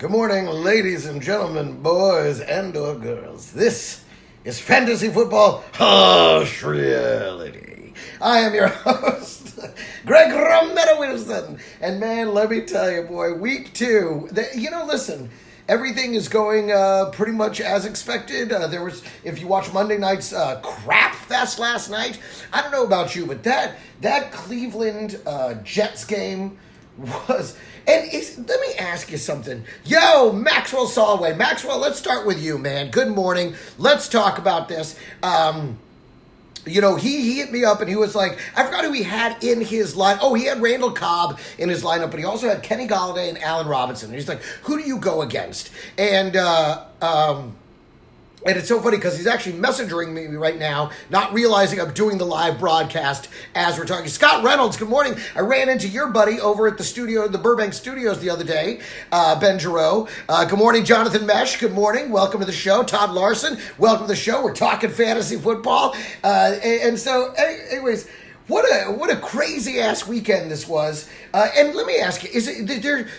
Good morning, ladies and gentlemen, boys and or girls. This is Fantasy Football Harsh Reality. I am your host, Greg Romero Wilson. And man, let me tell you, boy, week two, listen, everything is going pretty much as expected. There was, if you watch Monday night's crap fest last night, I don't know about you, but that Cleveland Jets game was... And let me ask you something. Yo, Maxwell Solway. Maxwell, let's start with you, man. Good morning. Let's talk about this. He hit me up and he was like, I forgot who he had in his line. Oh, he had Randall Cobb in his lineup, but he also had Kenny Golladay and Allen Robinson. And he's like, who do you go against? And it's so funny because he's actually messaging me right now, not realizing I'm doing the live broadcast as we're talking. Scott Reynolds, good morning. I ran into your buddy over at the Burbank Studios the other day, Ben Giroux. Good morning, Jonathan Mesh. Good morning. Welcome to the show. Todd Larson, welcome to the show. We're talking fantasy football. Anyways, what a crazy ass weekend this was. And let me ask you,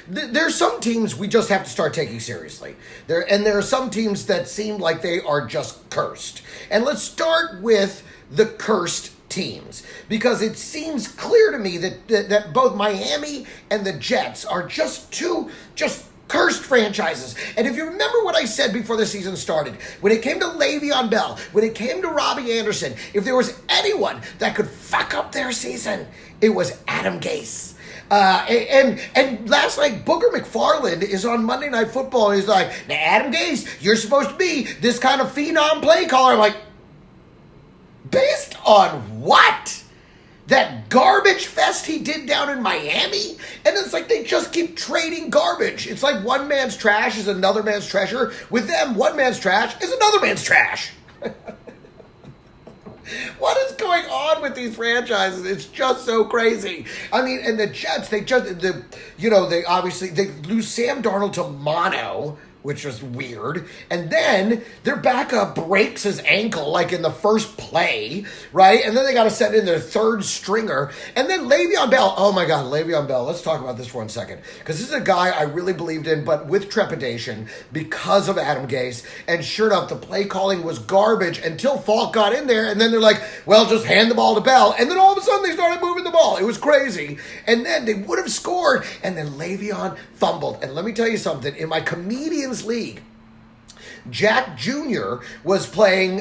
there's some teams we just have to start taking seriously. There are some teams that seem like they are just cursed. And let's start with the cursed teams, because it seems clear to me that both Miami and the Jets are just cursed franchises. And if you remember what I said before the season started, when it came to Le'Veon Bell, when it came to Robbie Anderson, if there was anyone that could fuck up their season, it was Adam Gase. And last night, Booger McFarland is on Monday Night Football, and he's like, now Adam Gase, you're supposed to be this kind of phenom play caller. I'm like, based on what? That garbage fest he did down in Miami? And it's like they just keep trading garbage. It's like one man's trash is another man's treasure. With them, one man's trash is another man's trash. What is going on with these franchises? It's just so crazy. I mean, and the Jets, they lose Sam Darnold to mono, which is weird. And then their backup breaks his ankle like in the first play, right? And then they got to send in their third stringer. And then Le'Veon Bell. Oh my God, Le'Veon Bell. Let's talk about this for 1 second. Because this is a guy I really believed in, but with trepidation because of Adam Gase. And sure enough, the play calling was garbage until Falk got in there. And then they're like, well, just hand the ball to Bell. And then all of a sudden they started moving the ball. It was crazy. And then they would have scored. And then Le'Veon fumbled. And let me tell you something. In my comedian's league, Jack Jr. was playing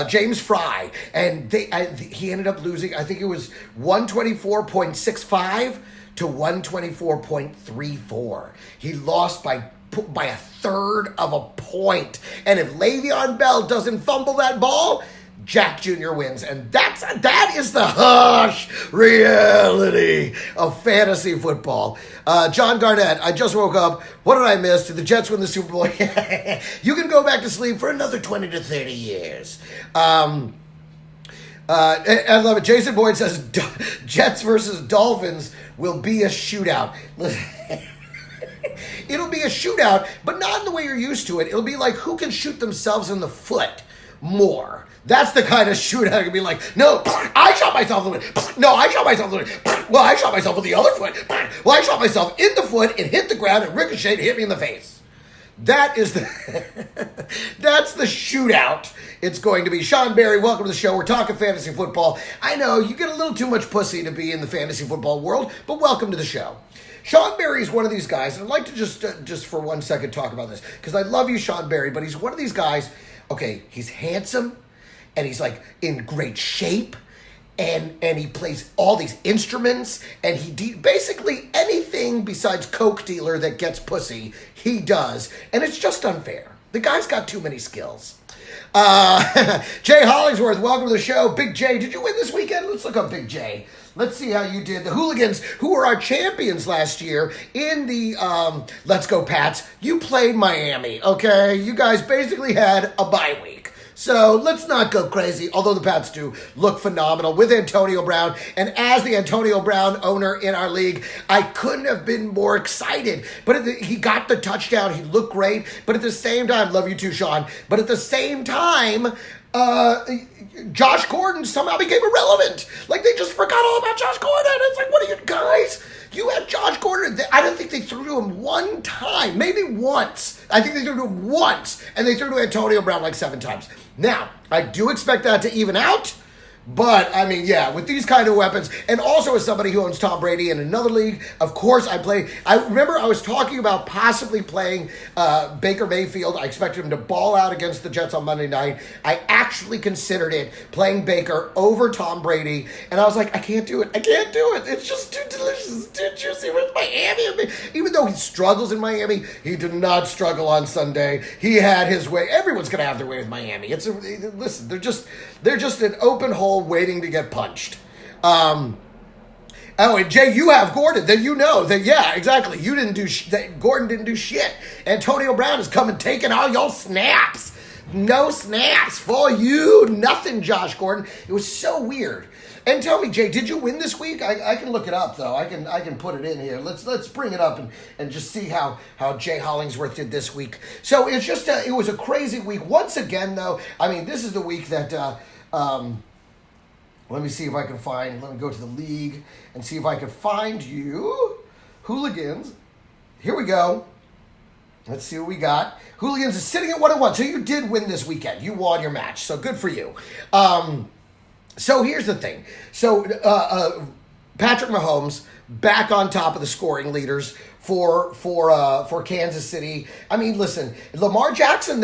James Fry, and he ended up losing, I think it was 124.65 to 124.34. He lost by a third of a point. And if Le'Veon Bell doesn't fumble that ball, Jack Jr. wins. And that is the harsh reality of fantasy football. John Garnett, I just woke up. What did I miss? Did the Jets win the Super Bowl? You can go back to sleep for another 20 to 30 years. I love it. Jason Boyd says, Jets versus Dolphins will be a shootout. It'll be a shootout, but not in the way you're used to it. It'll be like who can shoot themselves in the foot more. That's the kind of shootout. It could be like, no, I shot myself in the foot. No, I shot myself in the foot. Well, I shot myself with the other foot. Well, I shot myself in the foot. It hit the ground and ricocheted, hit me in the face. That's the shootout it's going to be. Sean Barry, welcome to the show. We're talking fantasy football. I know you get a little too much pussy to be in the fantasy football world, but welcome to the show. Sean Barry is one of these guys, and I'd like to just for 1 second talk about this, because I love you, Sean Barry, but he's one of these guys, okay, he's handsome, and he's like in great shape, and he plays all these instruments, and he basically anything besides coke dealer that gets pussy, he does, and it's just unfair. The guy's got too many skills. Jay Hollingsworth, welcome to the show. Big J, did you win this weekend? Let's look up Big J. Let's see how you did. The Hooligans, who were our champions last year in the Let's Go Pats, you played Miami, okay? You guys basically had a bye week. So let's not go crazy, although the Pats do look phenomenal with Antonio Brown. And as the Antonio Brown owner in our league, I couldn't have been more excited. But he got the touchdown. He looked great. But at the same time, love you too, Sean. But at the same time, Josh Gordon somehow became irrelevant. Like, they just forgot all about Josh Gordon. It's like, what are you guys? You had Josh Gordon. I don't think they threw to him one time, maybe once. I think they threw to him once, and they threw to Antonio Brown like 7 times. Now, I do expect that to even out. But, I mean, yeah, with these kind of weapons, and also as somebody who owns Tom Brady in another league, of course I remember I was talking about possibly playing Baker Mayfield. I expected him to ball out against the Jets on Monday night. I actually considered it, playing Baker over Tom Brady, and I was like, I can't do it. It's just too delicious, too juicy with Miami. Even though he struggles in Miami, he did not struggle on Sunday. He had his way. Everyone's going to have their way with Miami. Listen, they're just an open hole waiting to get punched. Oh, and Jay, you have Gordon. Then you know that, yeah, exactly. You didn't do Gordon didn't do shit. Antonio Brown is coming, taking all your snaps. No snaps for you. Nothing, Josh Gordon. It was so weird. And tell me, Jay, did you win this week? I can look it up, though. I can put it in here. Let's bring it up and just see how Jay Hollingsworth did this week. So it's just it was a crazy week. Once again, though, I mean, this is the week that let me see if I can find, let me go to the league and see if I can find you. Hooligans. Here we go. Let's see what we got. Hooligans is sitting at 1-1. So you did win this weekend. You won your match. So good for you. So here's the thing. So Patrick Mahomes back on top of the scoring leaders for Kansas City. I mean, listen, Lamar Jackson,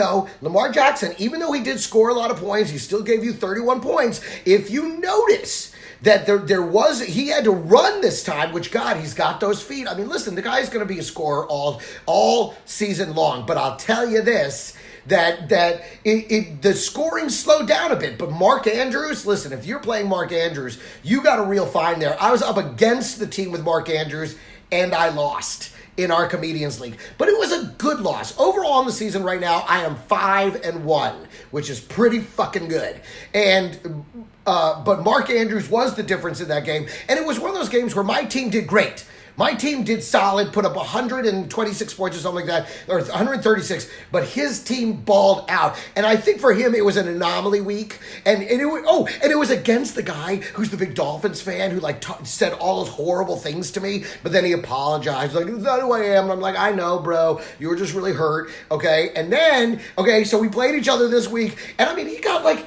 even though he did score a lot of points, he still gave you 31 points. If you notice that he had to run this time, which, God, he's got those feet. I mean, listen, the guy's going to be a scorer all season long. But I'll tell you this, that the scoring slowed down a bit. But Mark Andrews, listen, if you're playing Mark Andrews, you got a real find there. I was up against the team with Mark Andrews, and I lost in our Comedians League. But it was a good loss. Overall in the season right now, I am 5-1, which is pretty fucking good. And but Mark Andrews was the difference in that game. And it was one of those games where my team did great. My team did solid, put up 126 points or something like that, or 136, but his team balled out. And I think for him, it was an anomaly week. And it was against the guy who's the big Dolphins fan who said all those horrible things to me, but then he apologized. Like, is that who I am? And I'm like, I know, bro. You were just really hurt. Okay. And then, so we played each other this week. And I mean, he got like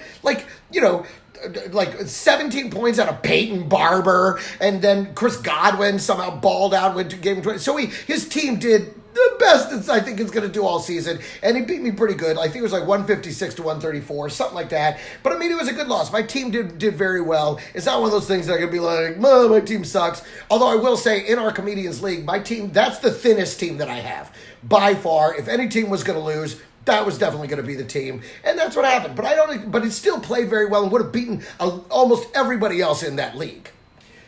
17 points out of Peyton Barber, and then Chris Godwin somehow balled out, went to game 20. So his team did the best I think it's going to do all season, and he beat me pretty good. I think it was like 156 to 134, something like that. But I mean, it was a good loss. My team did very well. It's not one of those things that I could be like, my team sucks. Although I will say, in our Comedians League, my team, that's the thinnest team that I have by far. If any team was going to lose, that was definitely going to be the team, and that's what happened. But it still played very well and would have beaten almost everybody else in that league.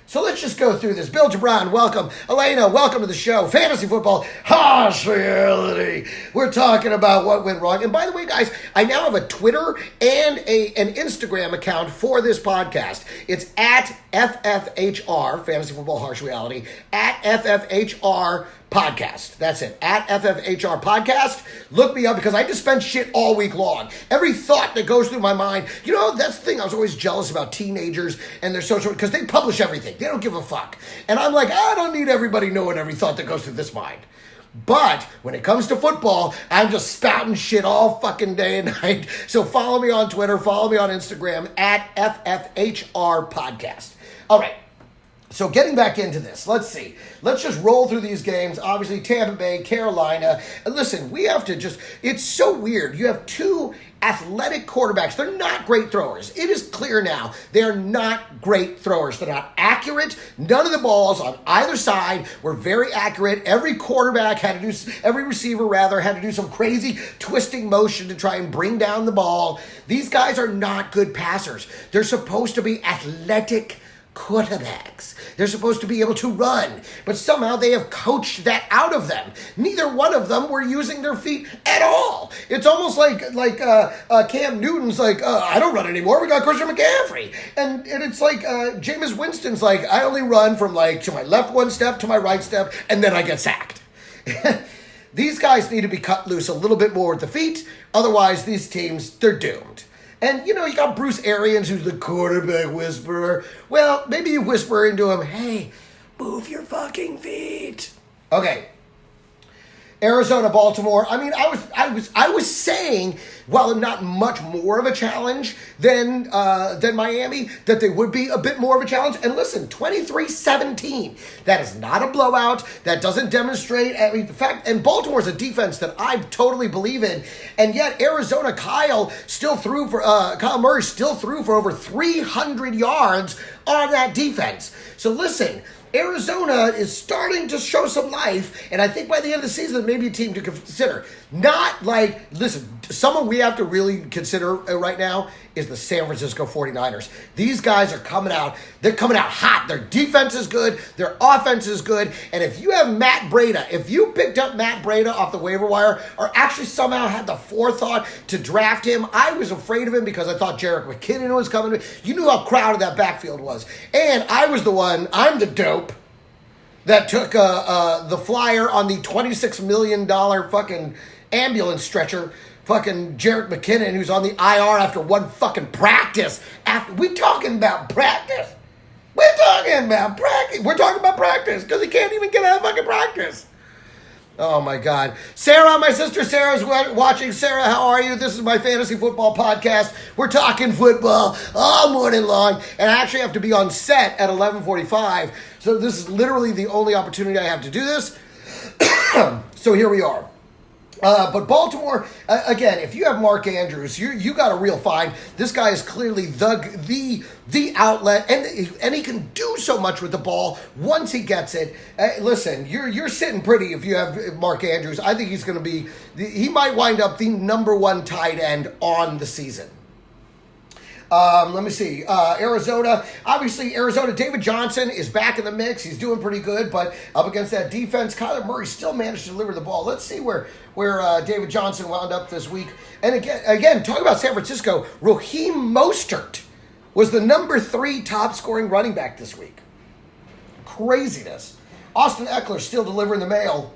So let's just go through this. Bill Gibran, welcome. Elena, welcome to the show. Fantasy football, harsh reality. We're talking about what went wrong. And by the way, guys, I now have a Twitter and an Instagram account for this podcast. It's at FFHR, Fantasy Football Harsh Reality, at FFHR Podcast. That's it. At FFHR Podcast. Look me up because I dispense shit all week long. Every thought that goes through my mind. You know, that's the thing I was always jealous about teenagers and their social, because they publish everything. They don't give a fuck. And I'm like, I don't need everybody knowing every thought that goes through this mind. But when it comes to football, I'm just spouting shit all fucking day and night. So follow me on Twitter, follow me on Instagram at FFHR Podcast. All right. So getting back into this, let's see. Let's just roll through these games. Obviously, Tampa Bay, Carolina. And listen, we have to it's so weird. You have two athletic quarterbacks. They're not great throwers. It is clear now. They're not great throwers. They're not accurate. None of the balls on either side were very accurate. Every receiver had to do some crazy twisting motion to try and bring down the ball. These guys are not good passers. They're supposed to be athletic quarterbacks. They're supposed to be able to run, but somehow they have coached that out of them. Neither one of them were using their feet at all. It's almost like Cam Newton's like, I don't run anymore. We got Christian McCaffrey. And it's like Jameis Winston's like, I only run from to my left one step to my right step, and then I get sacked. These guys need to be cut loose a little bit more with the feet. Otherwise, these teams, they're doomed. And, you got Bruce Arians, who's the quarterback whisperer. Well, maybe you whisper into him, hey, move your fucking feet. Okay, Arizona, Baltimore. I mean, I was saying, while not much more of a challenge than Miami, that they would be a bit more of a challenge. And listen, 23-17. That is not a blowout. That doesn't demonstrate. I mean, the fact, and Baltimore's a defense that I totally believe in. And yet, Arizona, Kyle Murray still threw for over 300 yards on that defense. So listen, Arizona is starting to show some life, and I think by the end of the season, maybe a team to consider. Not like, listen, someone we have to really consider right now is the San Francisco 49ers. These guys are coming out. They're coming out hot. Their defense is good. Their offense is good. And if you have Matt Breida, if you picked up Matt Breida off the waiver wire or actually somehow had the forethought to draft him, I was afraid of him because I thought Jerick McKinnon was coming. You knew how crowded that backfield was. And I'm the dope that took the flyer on the $26 million fucking ambulance stretcher, fucking Jerick McKinnon, who's on the IR after one fucking practice. We talking about practice. We're talking about practice because he can't even get out of fucking practice. Oh, my God. Sarah, my sister Sarah's watching. Sarah, how are you? This is my fantasy football podcast. We're talking football all morning long, and I actually have to be on set at 11:45, so this is literally the only opportunity I have to do this. So here we are. But Baltimore, again, if you have Mark Andrews, you got a real find. This guy is clearly the outlet, and he can do so much with the ball once he gets it. Listen, you're sitting pretty if you have Mark Andrews. I think he's going to be. He might wind up the number one tight end on the season. Let me see. Arizona, David Johnson is back in the mix. He's doing pretty good, but up against that defense, Kyler Murray still managed to deliver the ball. Let's see where David Johnson wound up this week. And again, talking about San Francisco, Raheem Mostert was the number 3 top scoring running back this week. Craziness. Austin Eckler still delivering the mail.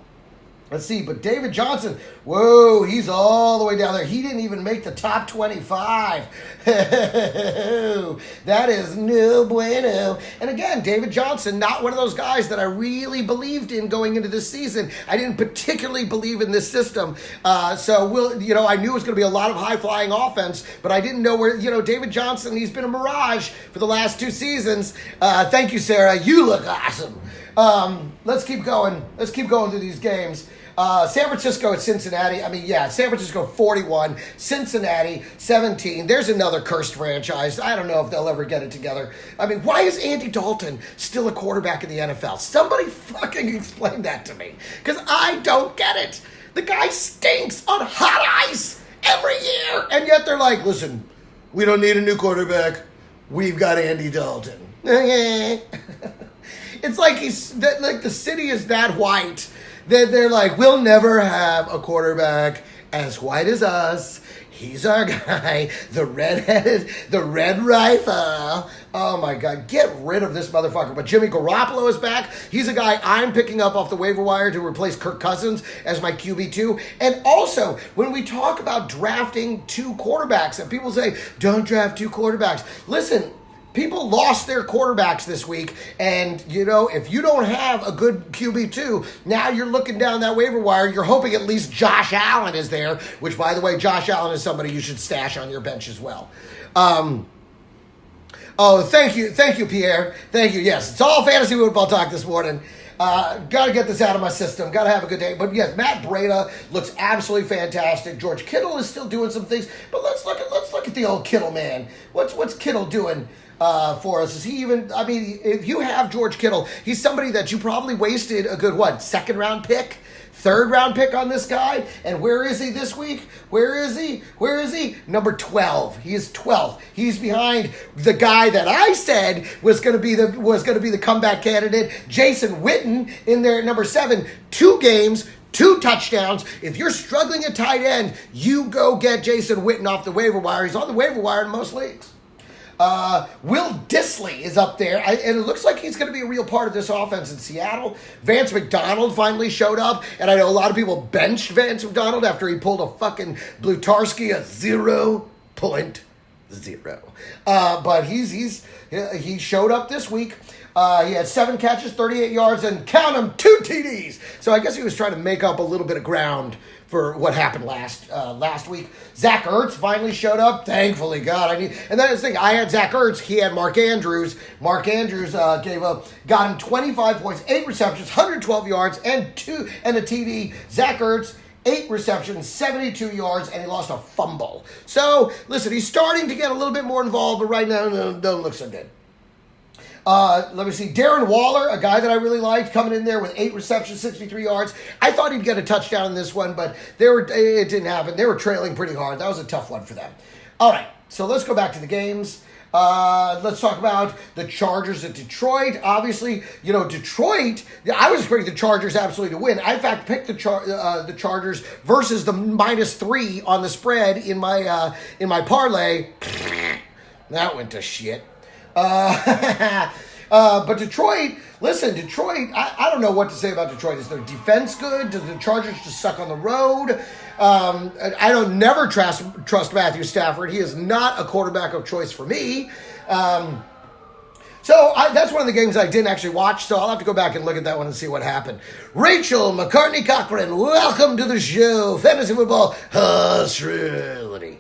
Let's see, but David Johnson, whoa, he's all the way down there. He didn't even make the top 25. That is no bueno. And again, David Johnson, not one of those guys that I really believed in going into this season. I didn't particularly believe in this system. I knew it was going to be a lot of high-flying offense, but I didn't know where, David Johnson, he's been a mirage for the last 2 seasons. Thank you, Sarah. You look awesome. Let's keep going. Let's keep going through these games. San Francisco at Cincinnati. San Francisco 41, Cincinnati 17. There's another cursed franchise. I don't know if they'll ever get it together. Why is Andy Dalton still a quarterback in the NFL? Somebody fucking explain that to me, because I don't get it. The guy stinks on hot ice every year, and yet they're like, listen, we don't need a new quarterback. We've got Andy Dalton. It's like the city is that white that they're like, we'll never have a quarterback as white as us. He's our guy, the red rifle. Oh my God, get rid of this motherfucker. But Jimmy Garoppolo is back. He's a guy I'm picking up off the waiver wire to replace Kirk Cousins as my QB2. And also, when we talk about drafting 2 quarterbacks, and people say, don't draft 2 quarterbacks. Listen, people lost their quarterbacks this week, and, if you don't have a good QB2, now you're looking down that waiver wire, you're hoping at least Josh Allen is there, which, by the way, Josh Allen is somebody you should stash on your bench as well. Thank you, Pierre. Thank you. Yes, it's all fantasy football talk this morning. Got to get this out of my system. Got to have a good day. But yes, Matt Breida looks absolutely fantastic. George Kittle is still doing some things. But let's look at the old Kittle man. What's Kittle doing for us? Is he even? If you have George Kittle, he's somebody that you probably wasted a good 2nd round pick. 3rd round pick on this guy, and where is he this week? Where is he? Number 12. He is 12th. He's behind the guy that I said was going to be the comeback candidate, Jason Witten, in there at number 7. 2 games, 2 touchdowns. If you're struggling at tight end, you go get Jason Witten off the waiver wire. He's on the waiver wire in most leagues. Will Dissly is up there, and it looks like he's going to be a real part of this offense in Seattle. Vance McDonald finally showed up, and I know a lot of people benched Vance McDonald after he pulled a fucking Blutarski, a 0.0. But he showed up this week. He had 7 catches, 38 yards, and count them, 2 TDs. So I guess he was trying to make up a little bit of ground for what happened last week. Zach Ertz finally showed up. Thankfully, God, and that's the thing. I had Zach Ertz. He had Mark Andrews. Mark Andrews got him 25 points, 8 receptions, 112 yards, and a TD. Zach Ertz, 8 receptions, 72 yards, and he lost a fumble. So, listen, he's starting to get a little bit more involved, but right now, doesn't look so good. Let me see. Darren Waller, a guy that I really liked, coming in there with 8 receptions, 63 yards. I thought he'd get a touchdown in this one, but it didn't happen. They were trailing pretty hard. That was a tough one for them. All right, so let's go back to the games. Let's talk about the Chargers at Detroit. Obviously, Detroit, I was expecting the Chargers absolutely to win. I, in fact, picked the Chargers versus the -3 on the spread in my parlay. That went to shit. But Detroit, I don't know what to say about Detroit. Is their defense good? Do the Chargers just suck on the road? I don't never trust Matthew Stafford. He is not a quarterback of choice for me. So that's one of the games I didn't actually watch, so I'll have to go back and look at that one and see what happened. Rachel McCartney-Cochran, welcome to the show. Fantasy Football Australia.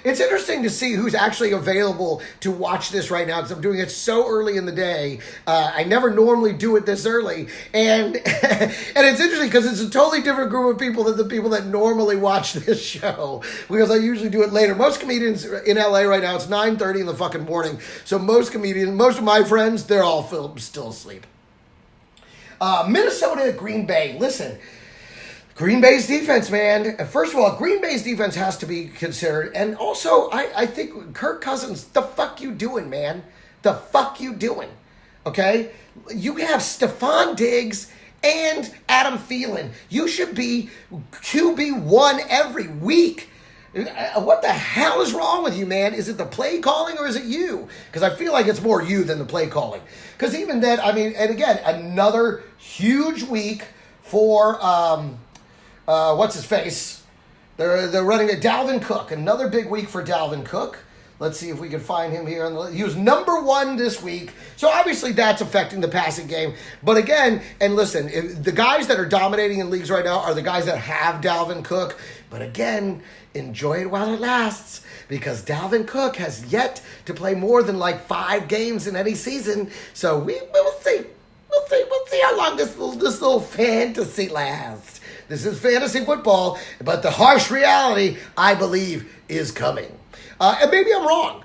It's interesting to see who's actually available to watch this right now because I'm doing it so early in the day. I never normally do it this early. And it's interesting because it's a totally different group of people than the people that normally watch this show because I usually do it later. Most comedians in LA right now, it's 9:30 in the fucking morning. So most of my friends, they're all still asleep. Minnesota, Green Bay. Listen. Green Bay's defense, man. First of all, Green Bay's defense has to be considered. And also, I think Kirk Cousins, the fuck you doing, man? The fuck you doing? Okay? You have Stephon Diggs and Adam Thielen. You should be QB1 every week. What the hell is wrong with you, man? Is it the play calling or is it you? Because I feel like it's more you than the play calling. Because even then, and again, another huge week for... what's his face? They're running a Dalvin Cook. Another big week for Dalvin Cook. Let's see if we can find him here. He was number 1 this week. So obviously that's affecting the passing game. But again, and listen, the guys that are dominating in leagues right now are the guys that have Dalvin Cook. But again, enjoy it while it lasts. Because Dalvin Cook has yet to play more than like 5 games in any season. So we'll see. We'll see how long this little fantasy lasts. This is fantasy football, but the harsh reality, I believe, is coming. And maybe I'm wrong.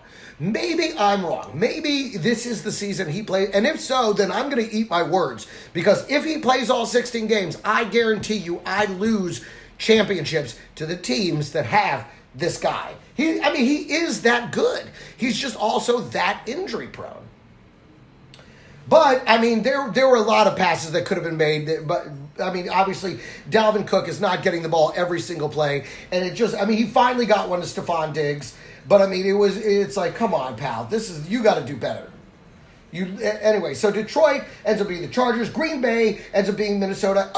Maybe this is the season he plays. And if so, then I'm going to eat my words. Because if he plays all 16 games, I guarantee you I lose championships to the teams that have this guy. He is that good. He's just also that injury prone. But, there were a lot of passes that could have been made. But, obviously, Dalvin Cook is not getting the ball every single play. And he finally got one to Stephon Diggs. But, it's like, come on, pal. You got to do better. Anyway, so Detroit ends up being the Chargers. Green Bay ends up being Minnesota.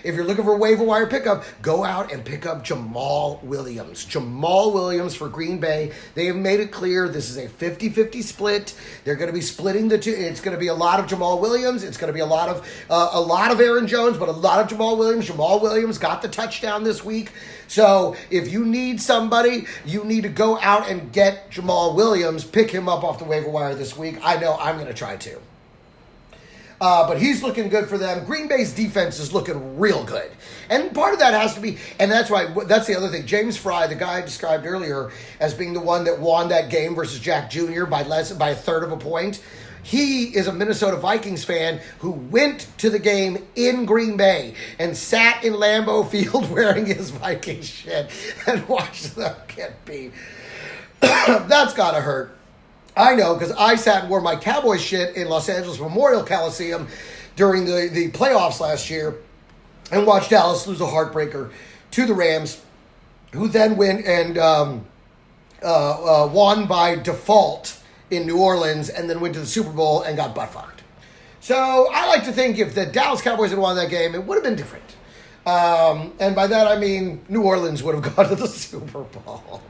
If you're looking for a waiver wire pickup, go out and pick up Jamal Williams. Jamal Williams for Green Bay. They have made it clear this is a 50-50 split. They're going to be splitting the two. It's going to be a lot of Jamal Williams. It's going to be a lot of Aaron Jones, but a lot of Jamal Williams. Jamal Williams got the touchdown this week. So if you need somebody, you need to go out and get Jamal Williams. Pick him up off the waiver wire this week. I know I'm going to try to. But he's looking good for them. Green Bay's defense is looking real good. And part of that has to be, and that's the other thing. James Fry, the guy I described earlier as being the one that won that game versus Jack Jr. by a third of a point. He is a Minnesota Vikings fan who went to the game in Green Bay and sat in Lambeau Field wearing his Vikings shit and watched them get beat. That's gotta hurt. I know, because I sat and wore my Cowboys shit in Los Angeles Memorial Coliseum during the playoffs last year and watched Dallas lose a heartbreaker to the Rams, who then went and won by default in New Orleans and then went to the Super Bowl and got butt-fucked. So I like to think if the Dallas Cowboys had won that game, it would have been different. And by that I mean New Orleans would have gone to the Super Bowl.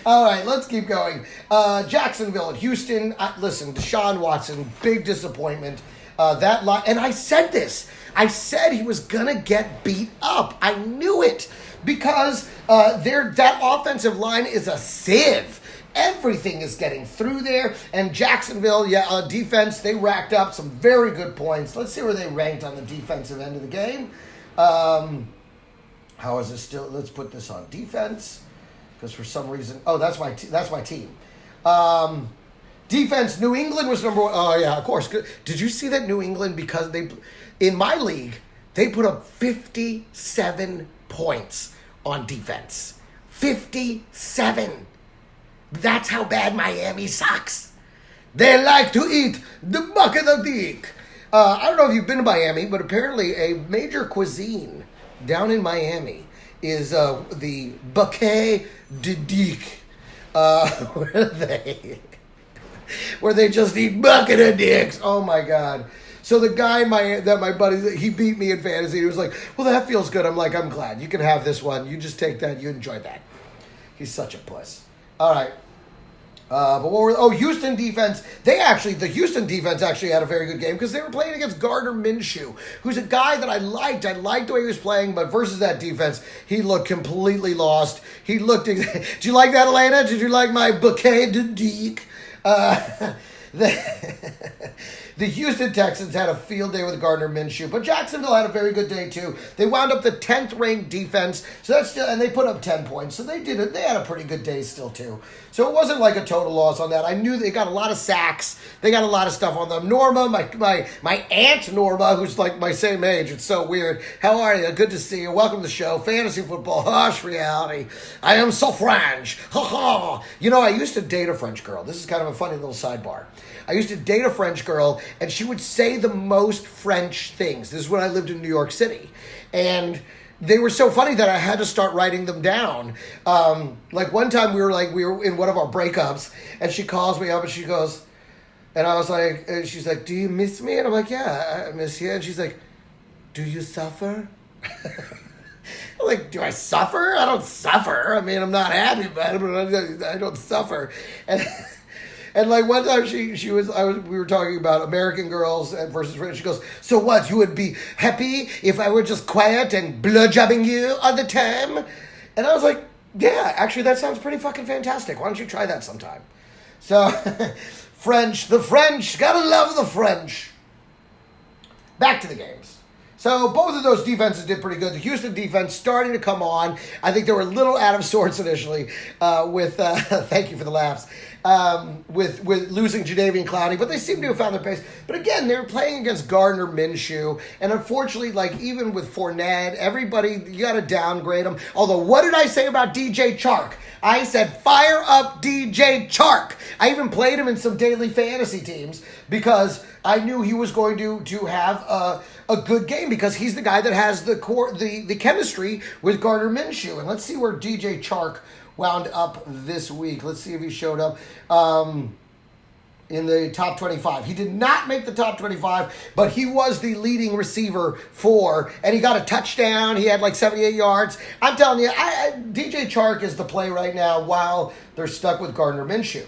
All right, let's keep going. Jacksonville and Houston. Listen, Deshaun Watson, big disappointment. And I said this. I said he was gonna get beat up. I knew it because that offensive line is a sieve. Everything is getting through there. And Jacksonville, defense, they racked up some very good points. Let's see where they ranked on the defensive end of the game. How is it still? Let's put this on defense because for some reason, that's my team. Defense, New England was number one. Oh yeah, of course. Good. Did you see that New England, because in my league, they put up 57 points on defense. 57. That's how bad Miami sucks. They like to eat the bucket of dick. I don't know if you've been to Miami, but apparently a major cuisine down in Miami is the bucket de dick. Where they just eat bucket of dicks. Oh my God. So the guy my buddy, he beat me in fantasy. He was like, well, that feels good. I'm like, I'm glad. You can have this one. You just take that. You enjoy that. He's such a puss. All right. Houston defense. The Houston defense actually had a very good game because they were playing against Gardner Minshew, who's a guy that I liked. I liked the way he was playing, but versus that defense, he looked completely lost. Did you like that, Atlanta? Did you like my bouquet de dick? The Houston Texans had a field day with Gardner Minshew, but Jacksonville had a very good day too. They wound up the 10th ranked defense, and they put up 10 points. So they had a pretty good day still too. So it wasn't like a total loss on that. I knew they got a lot of sacks. They got a lot of stuff on them. Norma, my aunt Norma, who's like my same age. It's so weird. How are you? Good to see you. Welcome to the show. Fantasy football, harsh reality. I am so French. Ha ha. I used to date a French girl. This is kind of a funny little sidebar. I used to date a French girl, and she would say the most French things. This is when I lived in New York City. And they were so funny that I had to start writing them down. Like one time we were in one of our breakups, and she calls me up and she goes, and I was like, and she's like, do you miss me? And I'm like, yeah, I miss you. And she's like, do you suffer? I'm like, do I suffer? I don't suffer. I mean, I'm not happy about it, but I don't suffer. And like one time we were talking about American girls versus French. She goes, so what? You would be happy if I were just quiet and blowjobbing you all the time? And I was like, yeah, actually that sounds pretty fucking fantastic. Why don't you try that sometime? So the French, gotta love the French. Back to the games. So both of those defenses did pretty good. The Houston defense starting to come on. I think they were a little out of sorts initially with thank you for the laughs. With losing Jadeveon Clowney, but they seem to have found their pace. But again, they were playing against Gardner Minshew, and unfortunately, like even with Fournette, everybody, you got to downgrade them. Although, what did I say about DJ Chark? I said, fire up DJ Chark. I even played him in some daily fantasy teams because I knew he was going to have a good game because he's the guy that has the chemistry with Gardner Minshew. And let's see where DJ Chark wound up this week. Let's see if he showed up in the top 25. He did not make the top 25, but he was the leading receiver and he got a touchdown. He had like 78 yards. I'm telling you, DJ Chark is the play right now while they're stuck with Gardner Minshew.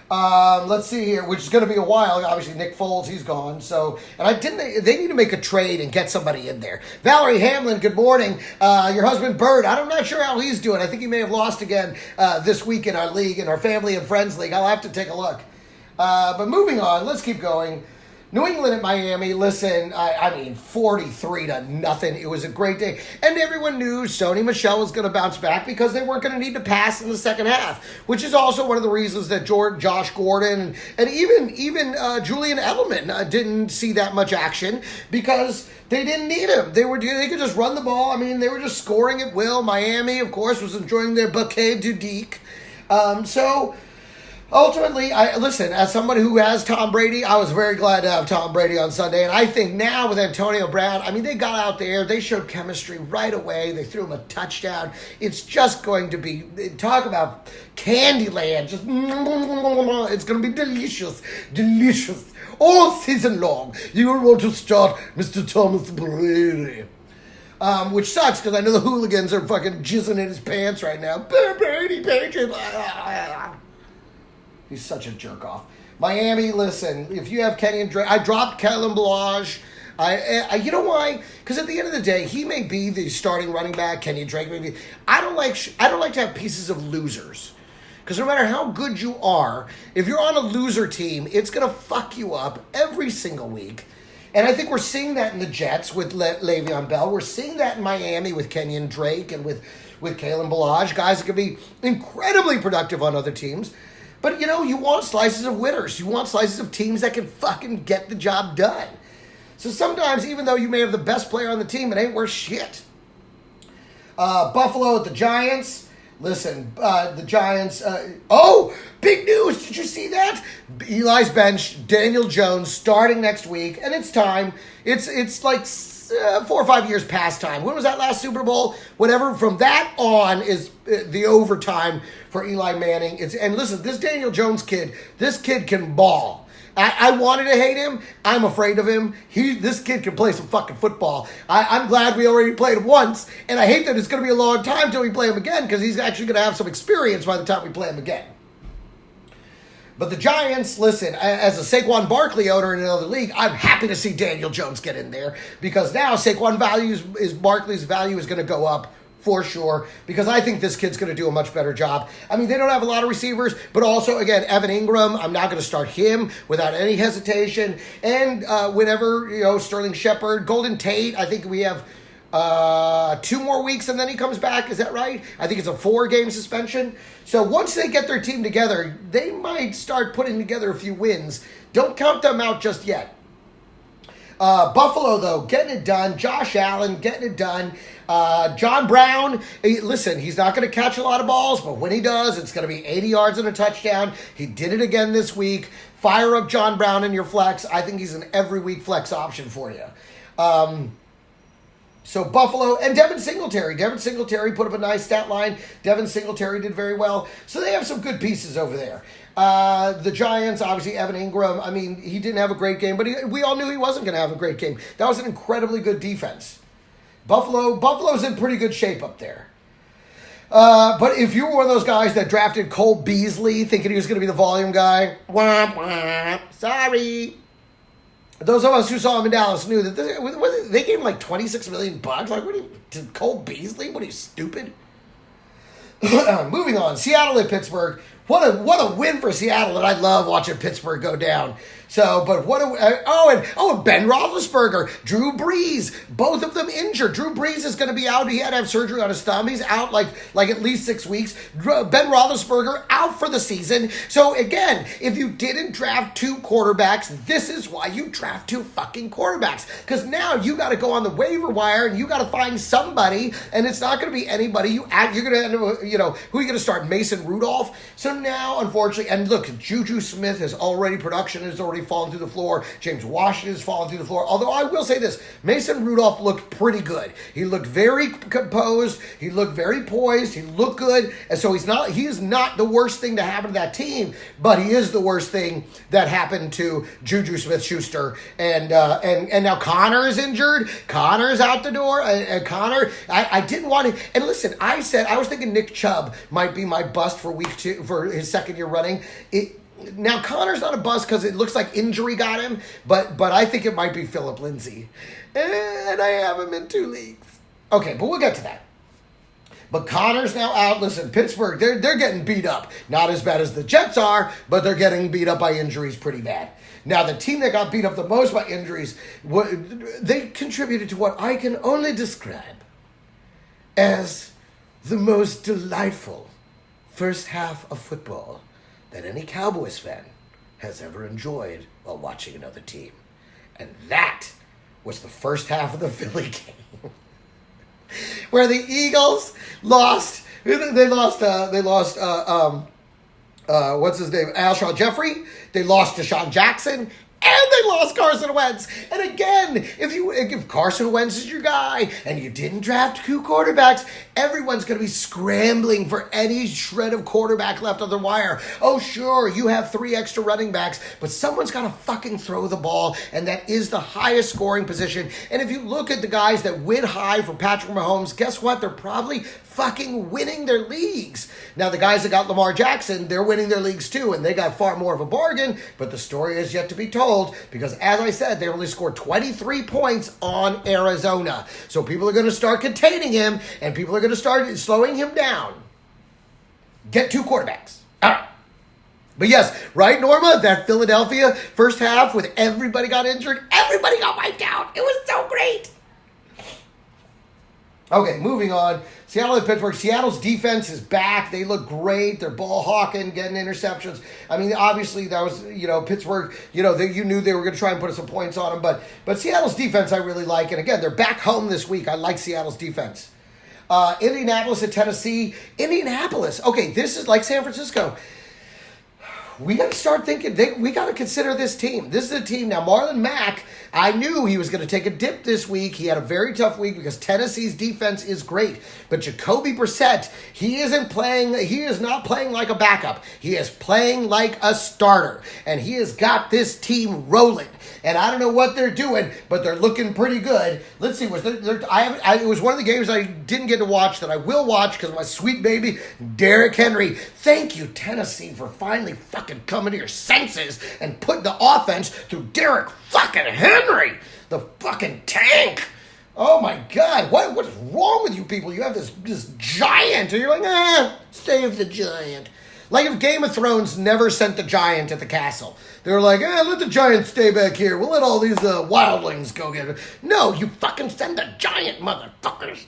Let's see here, which is going to be a while. Obviously, Nick Foles, he's gone. So, they need to make a trade and get somebody in there. Valerie Hamlin, good morning. Your husband, Bird, I'm not sure how he's doing. I think he may have lost again this week in our league, in our family and friends league. I'll have to take a look. But moving on, let's keep going. New England at Miami, listen, 43-0. It was a great day. And everyone knew Sony Michel was going to bounce back because they weren't going to need to pass in the second half, which is also one of the reasons that Josh Gordon and even Julian Edelman didn't see that much action because they didn't need him. They could just run the ball. I mean, they were just scoring at will. Miami, of course, was enjoying their bouquet du dick. Ultimately, as somebody who has Tom Brady, I was very glad to have Tom Brady on Sunday. And I think now with Antonio Brown, they got out there. They showed chemistry right away. They threw him a touchdown. It's just going to be, talk about Candyland. It's going to be delicious. All season long. You will want to start Mr. Thomas Brady. which sucks because I know the hooligans are fucking jizzing in his pants right now. Brady Patriot. He's such a jerk off. Miami, listen, if you have Kenyon Drake, I dropped Kellen Balaj. You know why? Because at the end of the day, he may be the starting running back. Kenyon Drake maybe. I don't like to have pieces of losers. Because no matter how good you are, if you're on a loser team, it's going to fuck you up every single week. And I think we're seeing that in the Jets with Le'Veon Bell. We're seeing that in Miami with Kenyon Drake and with Kalen Balaj. Guys that can be incredibly productive on other teams. But, you want slices of winners. You want slices of teams that can fucking get the job done. So sometimes, even though you may have the best player on the team, it ain't worth shit. Buffalo at the Giants. Listen, the Giants, big news. Did you see that? Eli's bench, Daniel Jones starting next week, and it's time. It's like 4 or 5 years past time. When was that last Super Bowl? Whatever. From that on is the overtime for Eli Manning. And listen, this Daniel Jones kid, this kid can ball. I wanted to hate him. I'm afraid of him. This kid can play some fucking football. I'm glad we already played him once, and I hate that it's going to be a long time till we play him again because he's actually going to have some experience by the time we play him again. But the Giants, listen, as a Saquon Barkley owner in another league, I'm happy to see Daniel Jones get in there because now Barkley's value is going to go up. For sure, because I think this kid's going to do a much better job. I mean, they don't have a lot of receivers, but also, again, Evan Ingram, I'm not going to start him without any hesitation. And whenever, Sterling Shepard, Golden Tate, I think we have 2 more weeks and then he comes back. Is that right? I think it's a 4-game suspension. So once they get their team together, they might start putting together a few wins. Don't count them out just yet. Buffalo, though, getting it done. Josh Allen, getting it done. John Brown, listen, he's not going to catch a lot of balls, but when he does, it's going to be 80 yards and a touchdown. He did it again this week. Fire up John Brown in your flex. I think he's an every week flex option for you. So Buffalo and Devin Singletary. Devin Singletary put up a nice stat line. Devin Singletary did very well. So they have some good pieces over there. The Giants, obviously, Evan Ingram. I mean, he didn't have a great game, but we all knew he wasn't going to have a great game. That was an incredibly good defense. Buffalo's in pretty good shape up there. But if you were one of those guys that drafted Cole Beasley thinking he was going to be the volume guy, sorry. Those of us who saw him in Dallas knew that they gave him like $26 million. Like, to Cole Beasley? What are you, stupid? Moving on. Seattle at Pittsburgh. What a win for Seattle, and I love watching Pittsburgh go down. So, but and Ben Roethlisberger, Drew Brees, both of them injured. Drew Brees is going to be out. He had to have surgery on his thumb. He's out like at least 6 weeks. Ben Roethlisberger out for the season. So again, if you didn't draft 2 quarterbacks, this is why you draft 2 fucking quarterbacks. Because now you got to go on the waiver wire and you got to find somebody, and it's not going to be anybody. You're going to end up, who are you going to start? Mason Rudolph. So now, unfortunately, and look, Juju Smith production has already fallen through the floor. James Washington has fallen through the floor. Although I will say this, Mason Rudolph looked pretty good. He looked very composed. He looked very poised. He looked good. And so he is not the worst thing to happen to that team, but he is the worst thing that happened to Juju Smith-Schuster. And now Connor is injured. Connor's out the door. And Connor, I didn't want to. And listen, I was thinking Nick Chubb might be my bust for week 2, for his second year running. Now, Connor's not a bust because it looks like injury got him, but I think it might be Phillip Lindsay. And I have him in 2 leagues. Okay, but we'll get to that. But Connor's now out. Listen, Pittsburgh, they're getting beat up. Not as bad as the Jets are, but they're getting beat up by injuries pretty bad. Now, the team that got beat up the most by injuries, they contributed to what I can only describe as the most delightful first half of football that any Cowboys fan has ever enjoyed while watching another team. And that was the first half of the Philly game. Where the Eagles lost, what's his name? Alshon Jeffrey. They lost Deshaun Jackson. and they lost Carson Wentz. And again, if Carson Wentz is your guy and you didn't draft 2 quarterbacks, everyone's going to be scrambling for any shred of quarterback left on the wire. Oh, sure, you have 3 extra running backs, but someone's got to fucking throw the ball, and that is the highest scoring position. And if you look at the guys that win high for Patrick Mahomes, guess what? They're probably fucking winning their leagues. Now, the guys that got Lamar Jackson, they're winning their leagues too, and they got far more of a bargain, but the story is yet to be told because, as I said, they only scored 23 points on Arizona. So people are going to start containing him, and people are going to start slowing him down. Get 2 quarterbacks. All right. But yes, right, Norma? That Philadelphia first half with everybody got injured, everybody got wiped out. It was so great. Okay, moving on. Seattle and Pittsburgh. Seattle's defense is back. They look great. They're ball hawking, getting interceptions. I mean, obviously, that was, Pittsburgh, you knew they were going to try and put some points on them. But Seattle's defense I really like. And again, they're back home this week. I like Seattle's defense. Indianapolis at Tennessee. Indianapolis. Okay, this is like San Francisco. We got to start thinking, we got to consider this team. This is a team. Now, Marlon Mack, I knew he was going to take a dip this week. He had a very tough week because Tennessee's defense is great. But Jacoby Brissett, he is not playing like a backup. He is playing like a starter. And he has got this team rolling. And I don't know what they're doing, but they're looking pretty good. Let's see. It was one of the games I didn't get to watch that I will watch because my sweet baby, Derrick Henry. Thank you, Tennessee, for finally fucking coming to your senses and putting the offense through Derrick fucking Henry, the fucking tank. Oh my God, what's wrong with you people? You have this giant, and you're like, save the giant. Like if Game of Thrones never sent the giant at the castle. They were like, let the giant stay back here. We'll let all these wildlings go get it. No, you fucking send the giant, motherfuckers.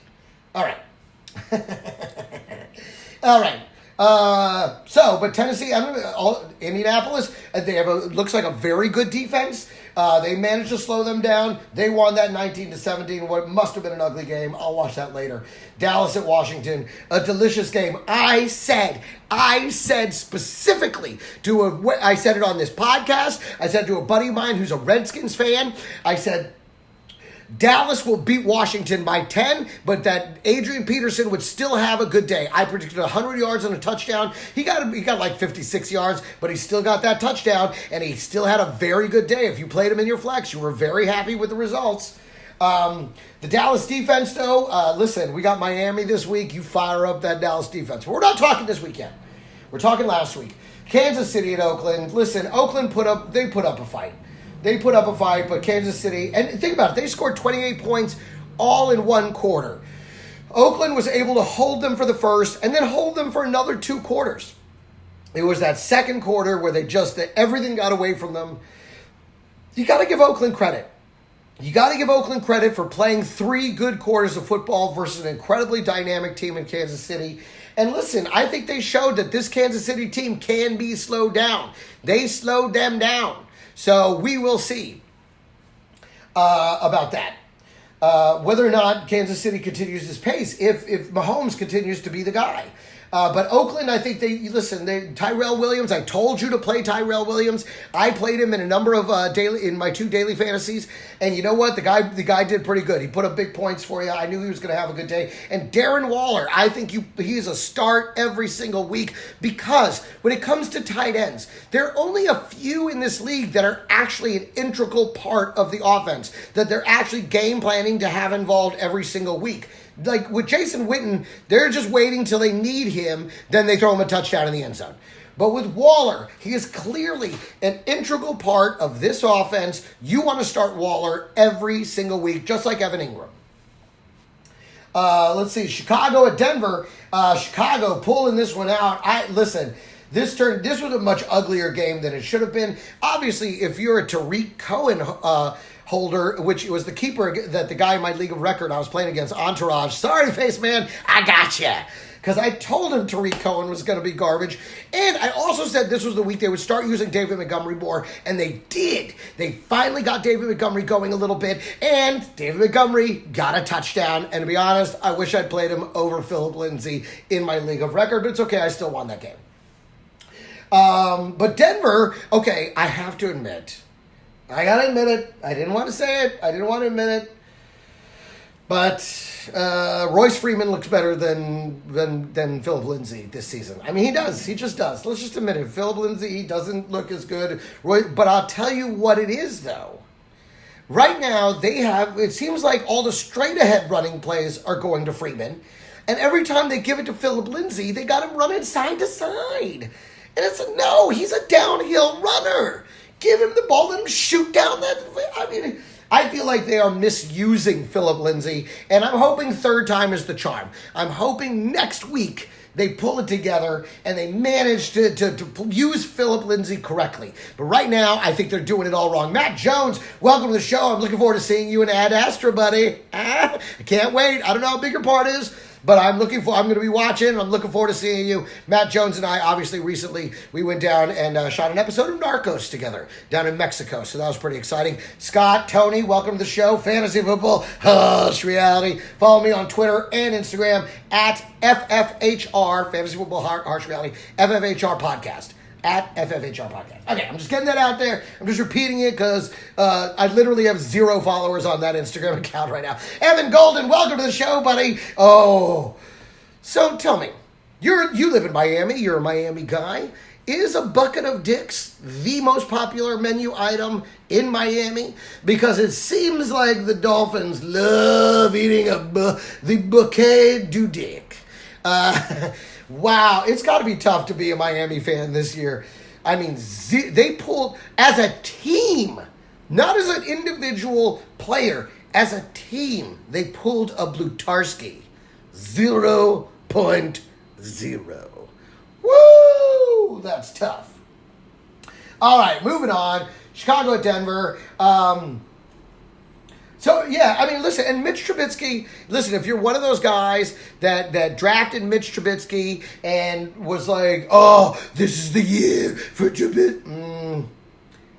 All right. All right. But Tennessee, Indianapolis, they have looks like a very good defense. They managed to slow them down. They won that 19-17, what must have been an ugly game. I'll watch that later. Dallas at Washington, a delicious game. I said specifically I said it on this podcast. I said to a buddy of mine who's a Redskins fan, I said, Dallas will beat Washington by 10, but that Adrian Peterson would still have a good day. I predicted 100 yards and a touchdown. He got like 56 yards, but he still got that touchdown, and he still had a very good day. If you played him in your flex, you were very happy with the results. The Dallas defense, though, listen, we got Miami this week. You fire up that Dallas defense. But we're not talking this weekend. We're talking last week. Kansas City at Oakland. Listen, Oakland put up a fight. They put up a fight, but Kansas City, and think about it, they scored 28 points all in one quarter. Oakland was able to hold them for the first and then hold them for another 2 quarters. It was that second quarter where everything got away from them. You got to give Oakland credit. You got to give Oakland credit for playing 3 good quarters of football versus an incredibly dynamic team in Kansas City. And listen, I think they showed that this Kansas City team can be slowed down. They slowed them down. So we will see about that. Whether or not Kansas City continues this pace, if Mahomes continues to be the guy. But Oakland, I think Tyrell Williams, I told you to play Tyrell Williams. I played him in a number of in my 2 daily fantasies. And you know what? The guy did pretty good. He put up big points for you. I knew he was going to have a good day. And Darren Waller, I think he is a start every single week because when it comes to tight ends, there are only a few in this league that are actually an integral part of the offense, that they're actually game planning to have involved every single week. Like with Jason Witten, they're just waiting till they need him, then they throw him a touchdown in the end zone. But with Waller, he is clearly an integral part of this offense. You want to start Waller every single week, just like Evan Ingram. Let's see, Chicago at Denver. Chicago pulling this one out. This was a much uglier game than it should have been. Obviously, if you're a Tariq Cohen holder, which was the keeper that the guy in my league of record I was playing against, Entourage. Sorry, face man, I got you. Because I told him Tariq Cohen was going to be garbage. And I also said this was the week they would start using David Montgomery more, and they did. They finally got David Montgomery going a little bit, and David Montgomery got a touchdown. And to be honest, I wish I'd played him over Philip Lindsay in my league of record, but it's okay, I still won that game. But Denver, okay, I have to admit, I gotta admit it. I didn't want to say it. I didn't want to admit it. But Royce Freeman looks better than Philip Lindsay this season. I mean, he does. He just does. Let's just admit it. Philip Lindsay doesn't look as good. But I'll tell you what it is, though. Right now, it seems like all the straight-ahead running plays are going to Freeman. And every time they give it to Philip Lindsay, they got him running side to side. And it's no, he's a downhill runner. Give him the ball, let him shoot down that. I mean, I feel like they are misusing Philip Lindsay, and I'm hoping third time is the charm. I'm hoping next week they pull it together and they manage to use Philip Lindsay correctly. But right now, I think they're doing it all wrong. Matt Jones, welcome to the show. I'm looking forward to seeing you in Ad Astra, buddy. I can't wait. I don't know how big your part is, but I'm going to be watching. I'm looking forward to seeing you. Matt Jones and I, obviously, recently, we went down and shot an episode of Narcos together down in Mexico. So that was pretty exciting. Scott, Tony, welcome to the show. Fantasy Football, Hush Reality. Follow me on Twitter and Instagram at FFHR, Fantasy Football Harsh Reality, FFHR Podcast. At FFHR Podcast. Okay, I'm just getting that out there. I'm just repeating it because I literally have 0 followers on that Instagram account right now. Evan Golden, welcome to the show, buddy. Oh, so tell me, you live in Miami. You're a Miami guy. Is a bucket of dicks the most popular menu item in Miami? Because it seems like the Dolphins love eating the bouquet du dick. Wow, it's got to be tough to be a Miami fan this year. I mean, they pulled, as a team, not as an individual player, as a team, they pulled a Blutarski. 0.0. Woo! That's tough. All right, moving on. Chicago at Denver. So, yeah, I mean, listen, and Mitch Trubisky, listen, if you're one of those guys that drafted Mitch Trubisky and was like, oh, this is the year for Trubisky,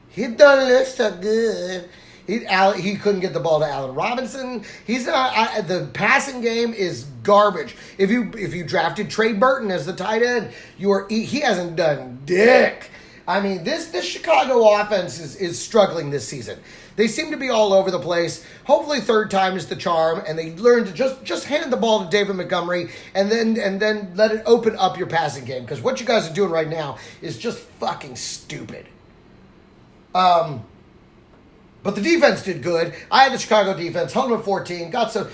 he don't look so good. He couldn't get the ball to Allen Robinson. He's not. The passing game is garbage. If you drafted Trey Burton as the tight end, he hasn't done dick. I mean, this Chicago offense is struggling this season. They seem to be all over the place. Hopefully third time is the charm, and they learn to just hand the ball to David Montgomery and then let it open up your passing game. Because what you guys are doing right now is just fucking stupid. But the defense did good. I had the Chicago defense, hung with 14, got some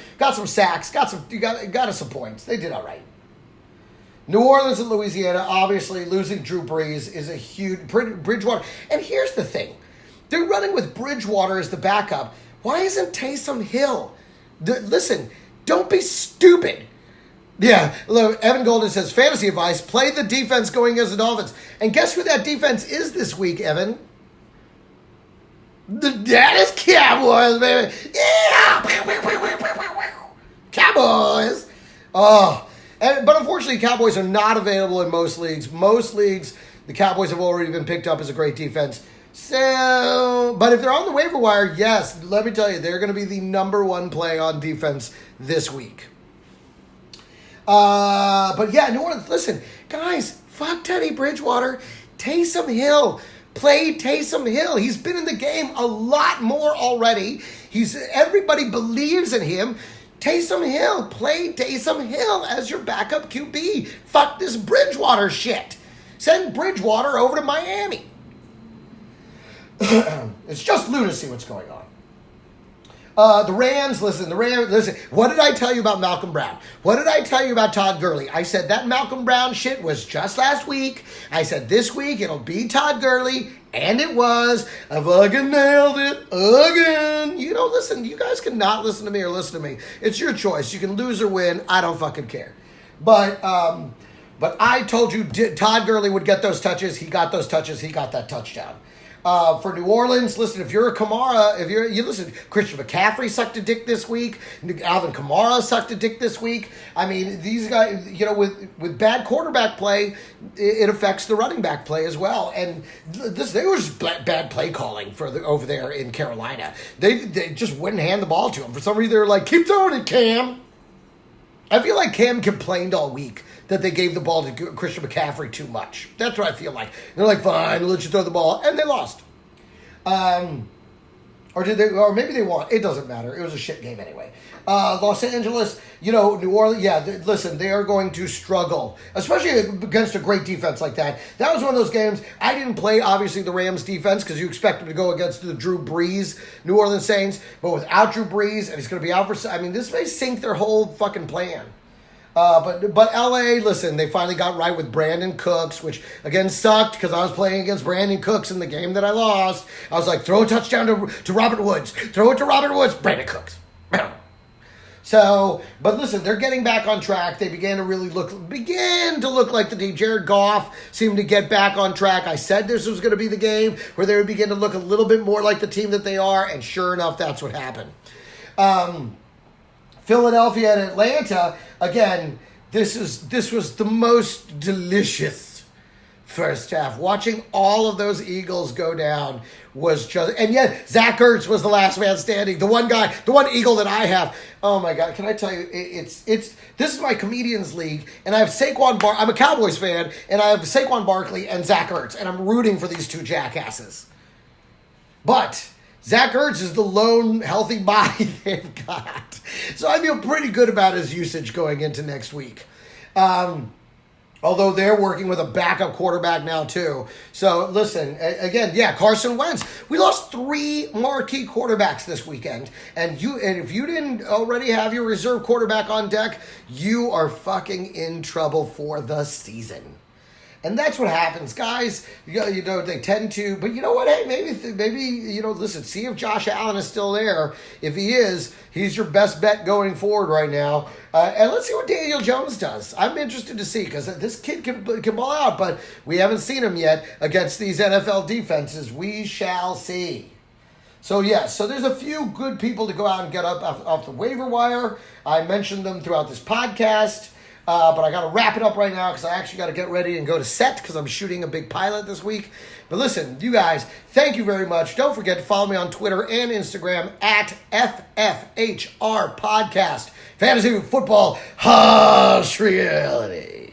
sacks, got us some points. They did all right. New Orleans and Louisiana, obviously losing Drew Brees is a huge Bridgewater. And here's the thing. They're running with Bridgewater as the backup. Why isn't Taysom Hill? Listen, don't be stupid. Yeah, look, Evan Golden says, fantasy advice, play the defense going against the Dolphins. And guess who that defense is this week, Evan? The Dallas Cowboys, baby. Yeah! Cowboys! Oh, but unfortunately, Cowboys are not available in most leagues. Most leagues, the Cowboys have already been picked up as a great defense. So, but if they're on the waiver wire, yes, let me tell you, they're going to be the number one play on defense this week. But yeah, New Orleans, listen, guys, fuck Teddy Bridgewater. Taysom Hill. Play Taysom Hill. He's been in the game a lot more already. Everybody believes in him. Taysom Hill. Play Taysom Hill as your backup QB. Fuck this Bridgewater shit. Send Bridgewater over to Miami. It's just lunacy what's going on. The Rams, listen. What did I tell you about Malcolm Brown? What did I tell you about Todd Gurley? I said that Malcolm Brown shit was just last week. I said this week it'll be Todd Gurley, and it was. I fucking nailed it again. Listen, you guys can not listen to me or listen to me. It's your choice. You can lose or win. I don't fucking care. But I told you Todd Gurley would get those touches. He got those touches. He got that touchdown. For New Orleans, listen, if you're a Kamara, you listen, Christian McCaffrey sucked a dick this week. Alvin Kamara sucked a dick this week. I mean, these guys, with bad quarterback play, it affects the running back play as well. And they were just bad play calling over there in Carolina. They just wouldn't hand the ball to him. For some reason, they were like, keep throwing it, Cam. I feel like Cam complained all week that they gave the ball to Christian McCaffrey too much. That's what I feel like. They're like, fine, we'll let you throw the ball. And they lost. Or did they? Or maybe they won. It doesn't matter. It was a shit game anyway. Los Angeles, New Orleans. Yeah, listen, they are going to struggle, especially against a great defense like that. That was one of those games. I didn't play obviously the Rams defense because you expect them to go against the Drew Brees New Orleans Saints, but without Drew Brees and he's going to be out for. I mean, this may sink their whole fucking plan. But LA, listen, they finally got right with Brandon Cooks, which again sucked because I was playing against Brandon Cooks in the game that I lost. I was like, throw a touchdown to Robert Woods. Throw it to Robert Woods. Brandon Cooks. So, but listen, they're getting back on track. They began to look like the team. Jared Goff seemed to get back on track. I said this was going to be the game where they would begin to look a little bit more like the team that they are, and sure enough, that's what happened. Philadelphia and Atlanta, again, this was the most delicious first half. Watching all of those Eagles go down was just, and yet Zach Ertz was the last man standing. The one Eagle that I have. Oh my God, can I tell you, it's this is my comedians league, and I have I'm a Cowboys fan, and I have Saquon Barkley and Zach Ertz, and I'm rooting for these two jackasses. But Zach Ertz is the lone healthy body they've got. So I feel pretty good about his usage going into next week. Although they're working with a backup quarterback now too. So listen, again, yeah, Carson Wentz. We lost 3 marquee quarterbacks this weekend. And if you didn't already have your reserve quarterback on deck, you are fucking in trouble for the season. And that's what happens, guys. They tend to, but you know what? Hey, maybe listen, see if Josh Allen is still there. If he is, he's your best bet going forward right now. And let's see what Daniel Jones does. I'm interested to see because this kid can ball out, but we haven't seen him yet against these NFL defenses. We shall see. So, so there's a few good people to go out and get up off the waiver wire. I mentioned them throughout this podcast. But I got to wrap it up right now because I actually got to get ready and go to set because I'm shooting a big pilot this week. But listen, you guys, thank you very much. Don't forget to follow me on Twitter and Instagram at FFHR Podcast. Fantasy Football Harsh Reality.